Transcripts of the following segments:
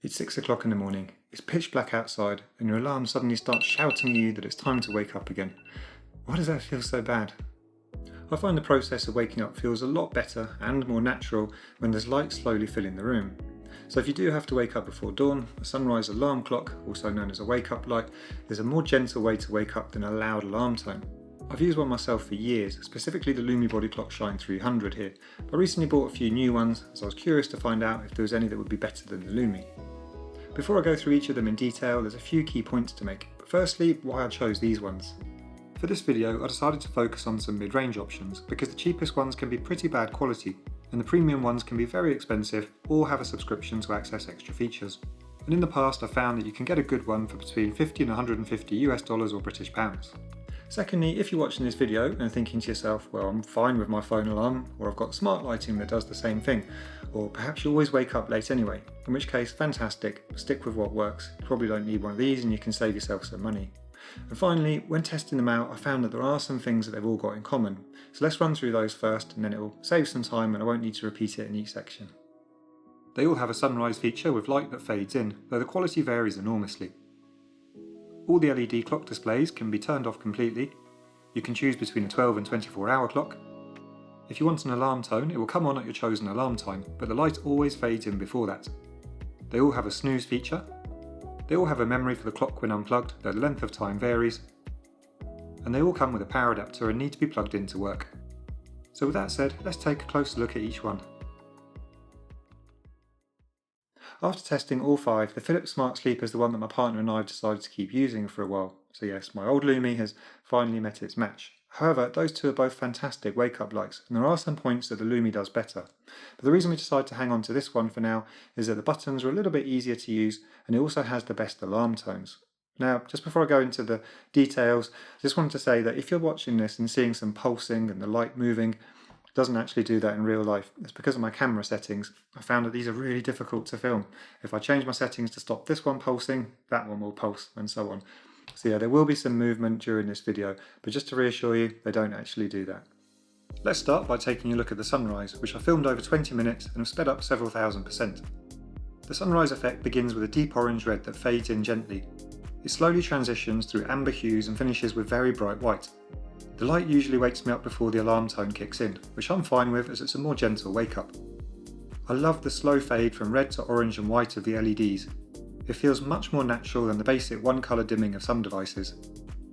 It's 6 o'clock in the morning, it's pitch black outside, and your alarm suddenly starts shouting at you that it's time to wake up again. Why does that feel so bad? I find the process of waking up feels a lot better and more natural when there's light slowly filling the room. So if you do have to wake up before dawn, a sunrise alarm clock, also known as a wake-up light, is a more gentle way to wake up than a loud alarm tone. I've used one myself for years, specifically the Lumie Bodyclock Shine 300 here, but I recently bought a few new ones as I was curious to find out if there was any that would be better than the Lumie. Before I go through each of them in detail, there's a few key points to make, but firstly, why I chose these ones. For this video, I decided to focus on some mid-range options because the cheapest ones can be pretty bad quality, and the premium ones can be very expensive or have a subscription to access extra features. And in the past, I've found that you can get a good one for between $50 and $150 US or British pounds. Secondly, if you're watching this video and thinking to yourself, well, I'm fine with my phone alarm, or I've got smart lighting that does the same thing, or perhaps you always wake up late anyway, in which case, fantastic, stick with what works. You probably don't need one of these and you can save yourself some money. And finally, when testing them out, I found that there are some things that they've all got in common. So let's run through those first, and then it will save some time and I won't need to repeat it in each section. They all have a sunrise feature with light that fades in, though the quality varies enormously. All the LED clock displays can be turned off completely. You can choose between a 12 and 24-hour clock. If you want an alarm tone, it will come on at your chosen alarm time, but the light always fades in before that. They all have a snooze feature. They all have a memory for the clock when unplugged, though the length of time varies. And they all come with a power adapter and need to be plugged in to work. So with that said, let's take a closer look at each one. After testing all 5, the Philips SmartSleep is the one that my partner and I have decided to keep using for a while. So yes, my old Lumie has finally met its match. However, those two are both fantastic wake-up lights, and there are some points that the Lumie does better. But the reason we decided to hang on to this one for now is that the buttons are a little bit easier to use, and it also has the best alarm tones. Now, just before I go into the details, I just wanted to say that if you're watching this and seeing some pulsing and the light moving, it doesn't actually do that in real life. It's because of my camera settings. I found that these are really difficult to film. If I change my settings to stop this one pulsing, that one will pulse, and so on. So yeah, there will be some movement during this video, but just to reassure you, they don't actually do that. Let's start by taking a look at the sunrise, which I filmed over 20 minutes and have sped up several thousand%. The sunrise effect begins with a deep orange red that fades in gently. It slowly transitions through amber hues and finishes with very bright white. The light usually wakes me up before the alarm tone kicks in, which I'm fine with as it's a more gentle wake up. I love the slow fade from red to orange and white of the LEDs. It feels much more natural than the basic one colour dimming of some devices.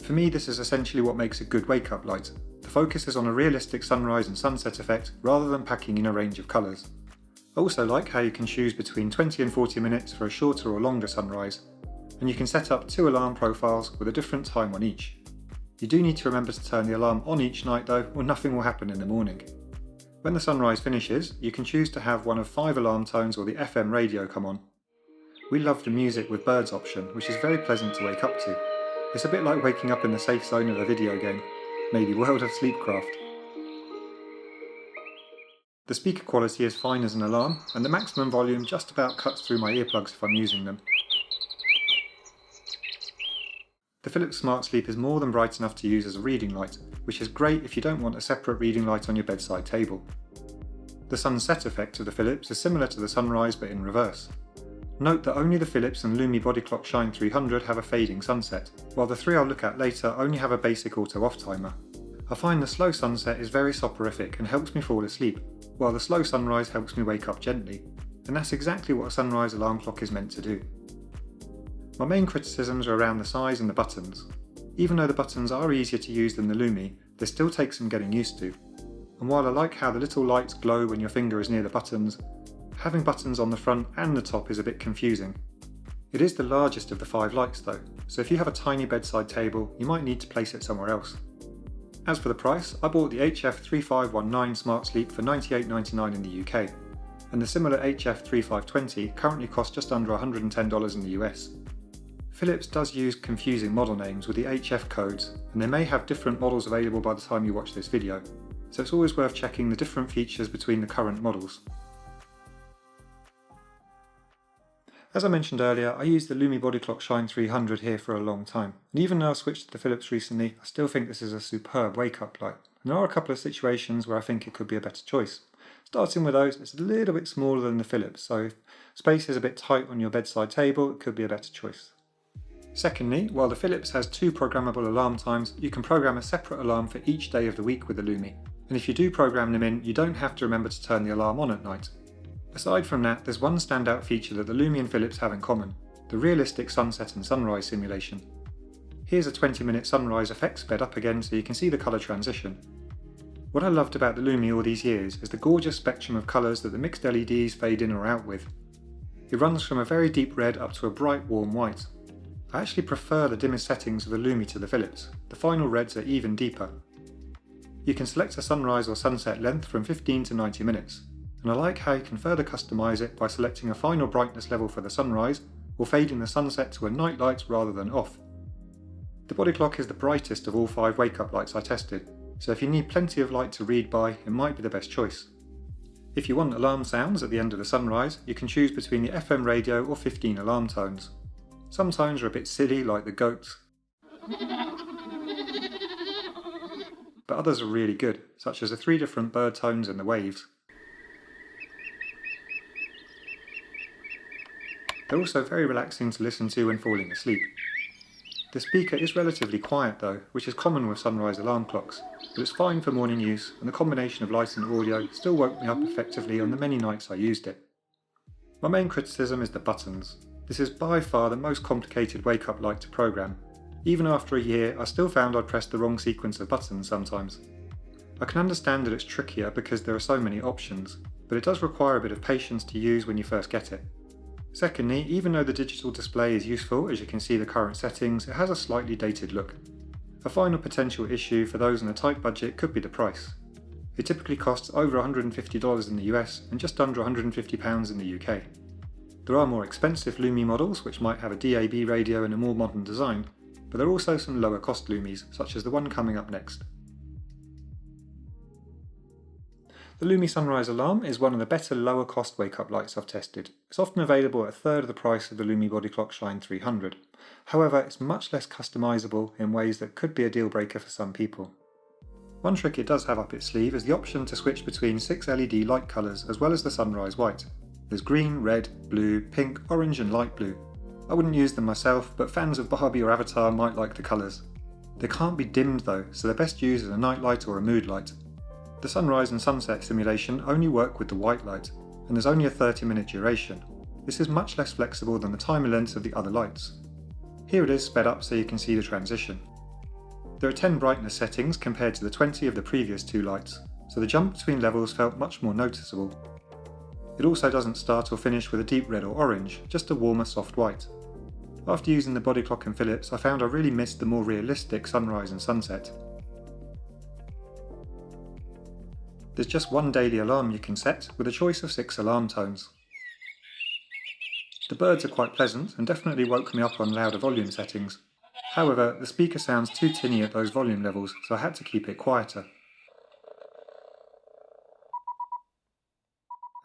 For me, this is essentially what makes a good wake up light. The focus is on a realistic sunrise and sunset effect rather than packing in a range of colours. I also like how you can choose between 20 and 40 minutes for a shorter or longer sunrise, and you can set up 2 alarm profiles with a different time on each. You do need to remember to turn the alarm on each night though, or nothing will happen in the morning. When the sunrise finishes, you can choose to have one of 5 alarm tones or the FM radio come on. We love the music with birds option, which is very pleasant to wake up to. It's a bit like waking up in the safe zone of a video game, maybe World of Sleepcraft. The speaker quality is fine as an alarm, and the maximum volume just about cuts through my earplugs if I'm using them. The Philips SmartSleep is more than bright enough to use as a reading light, which is great if you don't want a separate reading light on your bedside table. The sunset effect of the Philips is similar to the sunrise but in reverse. Note that only the Philips and Lumie Bodyclock Shine 300 have a fading sunset, while the 3 I'll look at later only have a basic auto-off timer. I find the slow sunset is very soporific and helps me fall asleep, while the slow sunrise helps me wake up gently, and that's exactly what a sunrise alarm clock is meant to do. My main criticisms are around the size and the buttons. Even though the buttons are easier to use than the Lumie, they still take some getting used to. And while I like how the little lights glow when your finger is near the buttons, having buttons on the front and the top is a bit confusing. It is the largest of the 5 lights though, so if you have a tiny bedside table, you might need to place it somewhere else. As for the price, I bought the HF3519 SmartSleep for $98.99 in the UK, and the similar HF3520 currently costs just under $110 in the US. Philips does use confusing model names with the HF codes, and they may have different models available by the time you watch this video, so it's always worth checking the different features between the current models. As I mentioned earlier, I used the Lumie Bodyclock Shine 300 here for a long time, and even though I've switched to the Philips recently, I still think this is a superb wake-up light. And there are a couple of situations where I think it could be a better choice. Starting with those, it's a little bit smaller than the Philips, so if space is a bit tight on your bedside table, it could be a better choice. Secondly, while the Philips has 2 programmable alarm times, you can program a separate alarm for each day of the week with the Lumie. And if you do program them in, you don't have to remember to turn the alarm on at night. Aside from that, there's one standout feature that the Lumie and Philips have in common: the realistic sunset and sunrise simulation. Here's a 20-minute sunrise effect sped up again so you can see the colour transition. What I loved about the Lumie all these years is the gorgeous spectrum of colours that the mixed LEDs fade in or out with. It runs from a very deep red up to a bright warm white. I actually prefer the dimmest settings of the Lumie to the Philips. The final reds are even deeper. You can select a sunrise or sunset length from 15 to 90 minutes, and I like how you can further customise it by selecting a final brightness level for the sunrise or fading the sunset to a nightlight rather than off. The Bodyclock is the brightest of all 5 wake-up lights I tested, so if you need plenty of light to read by, it might be the best choice. If you want alarm sounds at the end of the sunrise, you can choose between the FM radio or 15 alarm tones. Some tones are a bit silly, like the goats, but others are really good, such as the 3 different bird tones and the waves. They're also very relaxing to listen to when falling asleep. The speaker is relatively quiet though, which is common with sunrise alarm clocks, but it's fine for morning use, and the combination of light and audio still woke me up effectively on the many nights I used it. My main criticism is the buttons. This is by far the most complicated wake-up light to program. Even after a year, I still found I'd pressed the wrong sequence of buttons sometimes. I can understand that it's trickier because there are so many options, but it does require a bit of patience to use when you first get it. Secondly, even though the digital display is useful as you can see the current settings, it has a slightly dated look. A final potential issue for those on a tight budget could be the price. It typically costs over $150 in the US and just under £150 in the UK. There are more expensive Lumie models which might have a DAB radio and a more modern design, but there are also some lower cost Lumies, such as the one coming up next. The Lumie Sunrise Alarm is one of the better lower cost wake-up lights I've tested. It's often available at a third of the price of the Lumie Bodyclock Shine 300. However, it's much less customisable in ways that could be a deal breaker for some people. One trick it does have up its sleeve is the option to switch between 6 LED light colours as well as the sunrise white. There's green, red, blue, pink, orange and light blue. I wouldn't use them myself, but fans of Barbie or Avatar might like the colours. They can't be dimmed though, so they're best used as a nightlight or a mood light. The sunrise and sunset simulation only work with the white light, and there's only a 30-minute duration. This is much less flexible than the timer lengths of the other lights. Here it is sped up so you can see the transition. There are 10 brightness settings compared to the 20 of the previous 2 lights, so the jump between levels felt much more noticeable. It also doesn't start or finish with a deep red or orange, just a warmer soft white. After using the Bodyclock and Philips, I found I really missed the more realistic sunrise and sunset. There's just one daily alarm you can set, with a choice of 6 alarm tones. The birds are quite pleasant and definitely woke me up on louder volume settings. However, the speaker sounds too tinny at those volume levels, so I had to keep it quieter.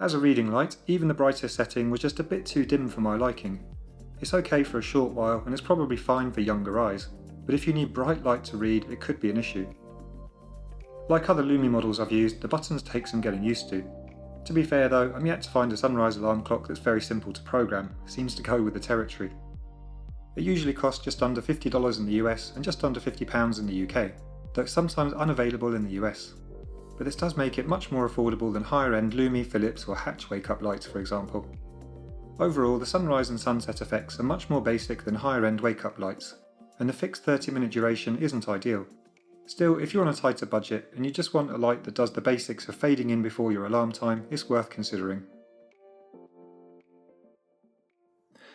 As a reading light, even the brightest setting was just a bit too dim for my liking. It's okay for a short while and it's probably fine for younger eyes, but if you need bright light to read, it could be an issue. Like other Lumie models I've used, the buttons take some getting used to. To be fair though, I'm yet to find a sunrise alarm clock that's very simple to program. It seems to go with the territory. It usually costs just under $50 in the US and just under £50 in the UK, though it's sometimes unavailable in the US. But this does make it much more affordable than higher-end Lumie, Philips or Hatch wake-up lights, for example. Overall, the sunrise and sunset effects are much more basic than higher-end wake-up lights, and the fixed 30-minute duration isn't ideal. Still, if you're on a tighter budget and you just want a light that does the basics of fading in before your alarm time, it's worth considering.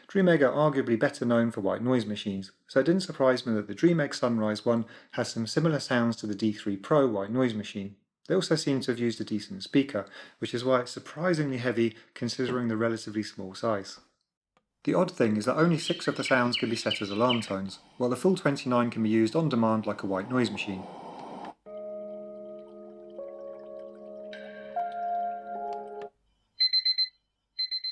Dreamegg are arguably better known for white noise machines, so it didn't surprise me that the Dreamegg Sunrise one has some similar sounds to the D3 Pro white noise machine. They also seem to have used a decent speaker, which is why it's surprisingly heavy considering the relatively small size. The odd thing is that only 6 of the sounds can be set as alarm tones, while the full 29 can be used on demand like a white noise machine.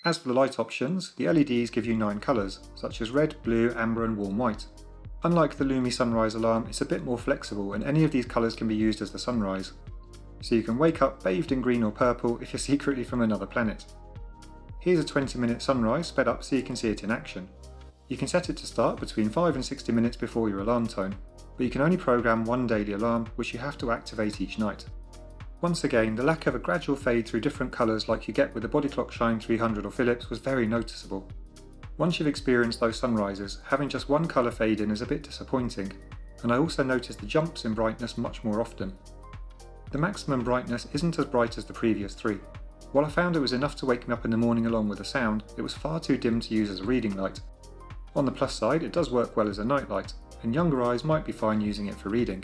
As for the light options, the LEDs give you 9 colours, such as red, blue, amber and warm white. Unlike the Lumie Sunrise alarm, it's a bit more flexible and any of these colours can be used as the sunrise. so you can wake up bathed in green or purple if you're secretly from another planet. Here's a 20-minute sunrise sped up so you can see it in action. You can set it to start between 5 and 60 minutes before your alarm tone, but you can only program one daily alarm which you have to activate each night. Once again, the lack of a gradual fade through different colours like you get with the Bodyclock Shine 300 or Philips was very noticeable. Once you've experienced those sunrises, having just one colour fade in is a bit disappointing, and I also noticed the jumps in brightness much more often. The maximum brightness isn't as bright as the previous three. While I found it was enough to wake me up in the morning along with the sound, it was far too dim to use as a reading light. On the plus side, it does work well as a nightlight, and younger eyes might be fine using it for reading.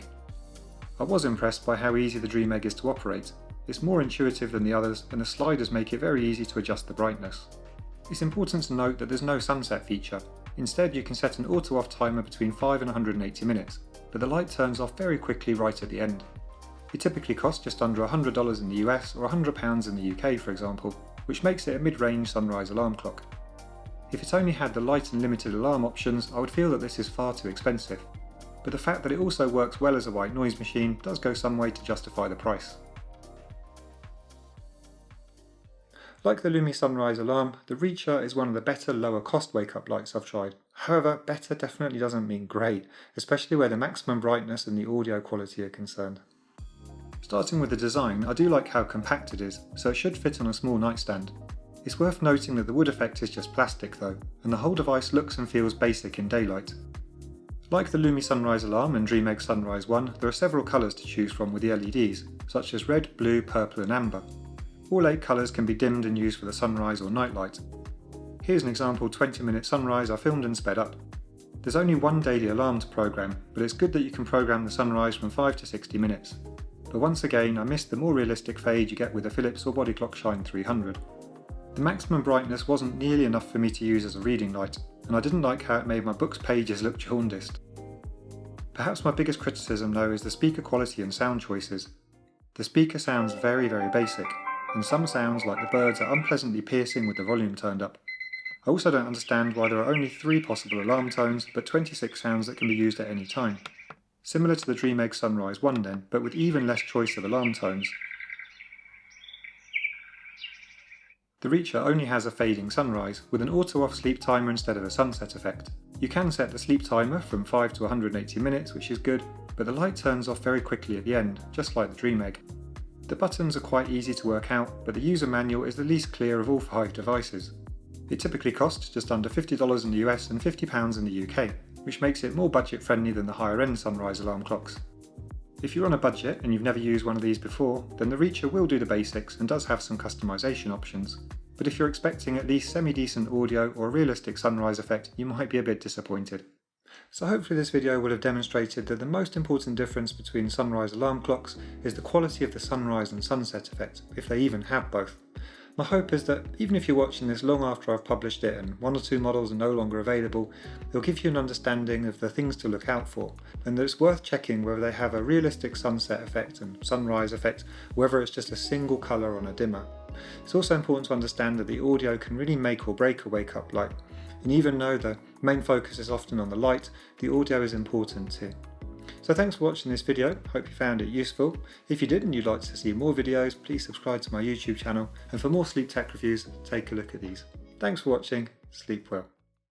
I was impressed by how easy the Dreamegg is to operate. It's more intuitive than the others, and the sliders make it very easy to adjust the brightness. It's important to note that there's no sunset feature. Instead, you can set an auto-off timer between 5 and 180 minutes, but the light turns off very quickly right at the end. It typically costs just under $100 in the US or £100 in the UK, for example, which makes it a mid-range sunrise alarm clock. If it only had the light and limited alarm options, I would feel that this is far too expensive, but the fact that it also works well as a white noise machine does go some way to justify the price. Like the Lumie Sunrise alarm, the Reacher is one of the better lower cost wake-up lights I've tried. However, better definitely doesn't mean great, especially where the maximum brightness and the audio quality are concerned. Starting with the design, I do like how compact it is, so it should fit on a small nightstand. It's worth noting that the wood effect is just plastic though, and the whole device looks and feels basic in daylight. Like the Lumie Sunrise alarm and Dreamegg Sunrise 1, there are several colours to choose from with the LEDs, such as red, blue, purple and amber. All 8 colours can be dimmed and used for the sunrise or nightlight. Here's an example 20-minute sunrise I filmed and sped up. There's only one daily alarm to program, but it's good that you can program the sunrise from 5 to 60 minutes. But once again, I missed the more realistic fade you get with the Philips or Bodyclock Shine 300. The maximum brightness wasn't nearly enough for me to use as a reading light, and I didn't like how it made my book's pages look jaundiced. Perhaps my biggest criticism though is the speaker quality and sound choices. The speaker sounds very basic, and some sounds like the birds are unpleasantly piercing with the volume turned up. I also don't understand why there are only 3 possible alarm tones, but 26 sounds that can be used at any time. Similar to the Dreamegg Sunrise 1 then, but with even less choice of alarm tones. The Reacher only has a fading sunrise, with an auto-off sleep timer instead of a sunset effect. You can set the sleep timer from 5 to 180 minutes, which is good, but the light turns off very quickly at the end, just like the Dreamegg. The buttons are quite easy to work out, but the user manual is the least clear of all 5 devices. It typically costs just under $50 in the US and £50 in the UK, which makes it more budget friendly than the higher end sunrise alarm clocks. If you're on a budget and you've never used one of these before, then the Reacher will do the basics and does have some customization options. But if you're expecting at least semi-decent audio or a realistic sunrise effect, you might be a bit disappointed. So hopefully this video will have demonstrated that the most important difference between sunrise alarm clocks is the quality of the sunrise and sunset effect, if they even have both. My hope is that even if you're watching this long after I've published it and 1 or 2 models are no longer available, it'll give you an understanding of the things to look out for, and that it's worth checking whether they have a realistic sunset effect and sunrise effect, whether it's just a single colour on a dimmer. It's also important to understand that the audio can really make or break a wake-up light, and even though the main focus is often on the light, the audio is important too. So thanks for watching this video, hope you found it useful. If you did and you'd like to see more videos, please subscribe to my YouTube channel, and for more sleep tech reviews, take a look at these. Thanks for watching, sleep well.